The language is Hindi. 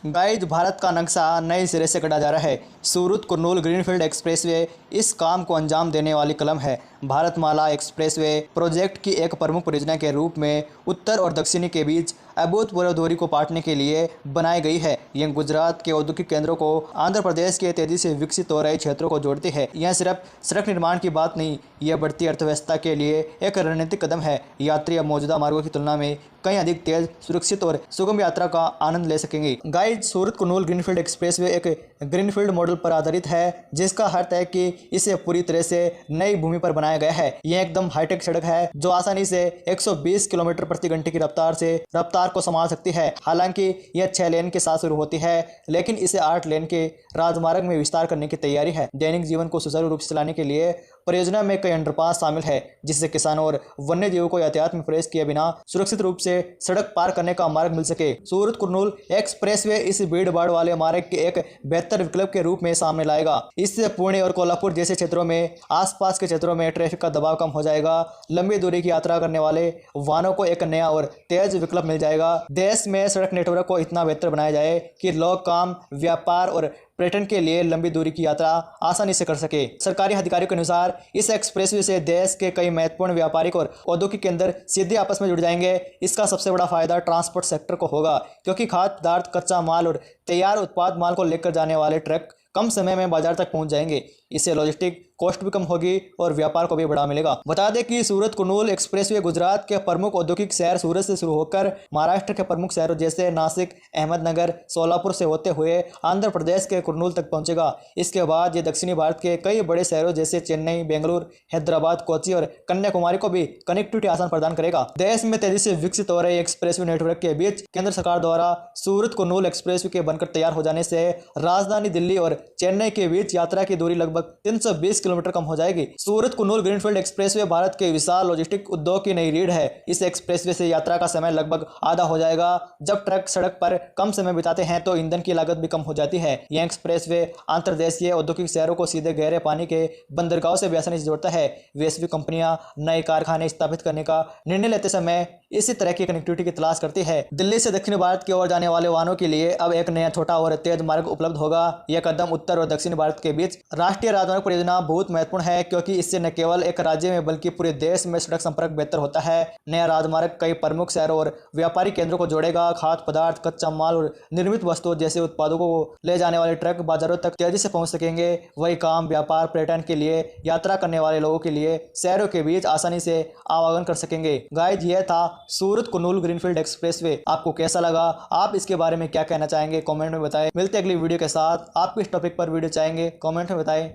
गाइस, भारत का नक्शा नए सिरे से कटा जा रहा है। सूरत कुर्नूल ग्रीनफील्ड एक्सप्रेसवे इस काम को अंजाम देने वाली कलम है। भारतमाला एक्सप्रेसवे प्रोजेक्ट की एक प्रमुख परियोजना के रूप में उत्तर और दक्षिणी के बीच अभूतपूर्व दूरी को पाटने के लिए बनाई गई है। यह गुजरात के औद्योगिक केंद्रों को आंध्र प्रदेश के तेजी से विकसित हो रहे क्षेत्रों को जोड़ती है। यह सिर्फ सड़क निर्माण की बात नहीं, यह बढ़ती अर्थव्यवस्था के लिए एक रणनीतिक कदम है। यात्री अब मौजूदा मार्गों की तुलना में कहीं अधिक तेज, सुरक्षित और सुगम यात्रा का आनंद ले सकेंगे। गाइस, सूरत कुर्नूल ग्रीनफील्ड एक्सप्रेसवे एक ग्रीनफील्ड मॉडल पर आधारित है, जिसका अर्थ है कि इसे पूरी तरह से नई भूमि पर बनाया गया है। यह एकदम हाईटेक सड़क है जो आसानी से 120 किलोमीटर प्रति घंटे की रफ्तार को संभाल सकती है। हालांकि यह 6 लेन के साथ शुरू होती है, लेकिन इसे 8 लेन के राजमार्ग में विस्तार करने की तैयारी है। दैनिक जीवन को सुचारू रूप से चलाने के लिए परियोजना में कई अंडरपास शामिल है, जिससे किसानों और वन्य जीवों को यातायात में प्रवेश किए बिना सुरक्षित रूप से सड़क पार करने का मार्ग मिल सके। सूरत कुर्नूल एक्सप्रेसवे इस भीड़ भाड़ वाले मार्ग के एक बेहतर विकल्प के रूप में सामने लाएगा। इससे पुणे और कोल्हापुर जैसे क्षेत्रों में आसपास के क्षेत्रों में ट्रैफिक का दबाव कम हो जाएगा। लंबी दूरी की यात्रा करने वाले वाहनों को एक नया और तेज विकल्प मिल जाएगा। देश में सड़क नेटवर्क को इतना बेहतर बनाया जाए कि लोग काम, व्यापार और पर्यटन के लिए लंबी दूरी की यात्रा आसानी से कर सके। सरकारी अधिकारियों के अनुसार इस एक्सप्रेसवे से देश के कई महत्वपूर्ण व्यापारिक और औद्योगिक केंद्र सीधे आपस में जुड़ जाएंगे। इसका सबसे बड़ा फायदा ट्रांसपोर्ट सेक्टर को होगा, क्योंकि खाद्य पदार्थ, कच्चा माल और तैयार उत्पाद माल को लेकर जाने वाले ट्रक कम समय में बाजार तक पहुंच जाएंगे। इससे लॉजिस्टिक कॉस्ट भी कम होगी और व्यापार को भी बढ़ावा मिलेगा। बता दें कि सूरत कुर्नूल एक्सप्रेसवे गुजरात के प्रमुख औद्योगिक शहर सूरत से शुरू होकर महाराष्ट्र के प्रमुख शहरों जैसे नासिक, अहमदनगर, सोलापुर से होते हुए आंध्र प्रदेश के कुर्नूल तक पहुंचेगा। इसके बाद ये दक्षिणी भारत के कई बड़े शहरों जैसे चेन्नई, बेंगलुरु, हैदराबाद, कोच्चि और कन्याकुमारी को भी कनेक्टिविटी आसान प्रदान करेगा। देश में तेजी से विकसित हो रहे एक्सप्रेसवे नेटवर्क के बीच केंद्र सरकार द्वारा सूरत कुर्नूल एक्सप्रेसवे के बनकर तैयार हो जाने से राजधानी दिल्ली और चेन्नई के बीच यात्रा की दूरी लगभग 320 किलोमीटर कम हो जाएगी। सूरत कुर्नूल ग्रीनफील्ड एक्सप्रेसवे भारत के विशाल लॉजिस्टिक उद्योग की नई रीढ़ है। इस एक्सप्रेसवे से यात्रा का समय लगभग आधा हो जाएगा। जब ट्रक सड़क पर कम समय बिताते हैं तो ईंधन की लागत भी कम हो जाती है। यह एक्सप्रेसवे अंतर्देशीय औद्योगिक शहरों को सीधे गहरे पानी के बंदरगाहों से भी आसानी से जोड़ता है। वैश्विक कंपनियां नए कारखाने स्थापित करने का निर्णय लेते समय इसी तरह की कनेक्टिविटी की तलाश करती है। दिल्ली से दक्षिण भारत की ओर जाने वाले वाहनों के लिए अब एक नया छोटा और तेज मार्ग उपलब्ध होगा। यह कदम उत्तर और दक्षिण भारत के बीच राष्ट्रीय राजमार्ग परियोजना बहुत महत्वपूर्ण है, क्योंकि इससे न केवल एक राज्य में बल्कि पूरे देश में सड़क संपर्क बेहतर होता है। नया राजमार्ग कई प्रमुख शहरों और व्यापारी केंद्रों को जोड़ेगा। खाद्य पदार्थ, कच्चा माल और निर्मित वस्तुओं जैसे उत्पादों को ले जाने वाले ट्रक बाजारों तक तेजी से पहुंच सकेंगे। वही काम, व्यापार, पर्यटन के लिए यात्रा करने वाले लोगों के लिए शहरों के बीच आसानी से आवागमन कर सकेंगे। गाइस, यह था सूरत कुर्नूल ग्रीनफील्ड एक्सप्रेसवे। आपको कैसा लगा? आप इसके बारे में क्या कहना चाहेंगे? कमेंट में बताएं। मिलते हैं अगली वीडियो के साथ। आप किस टॉपिक पर वीडियो चाहेंगे? कमेंट में बताएं।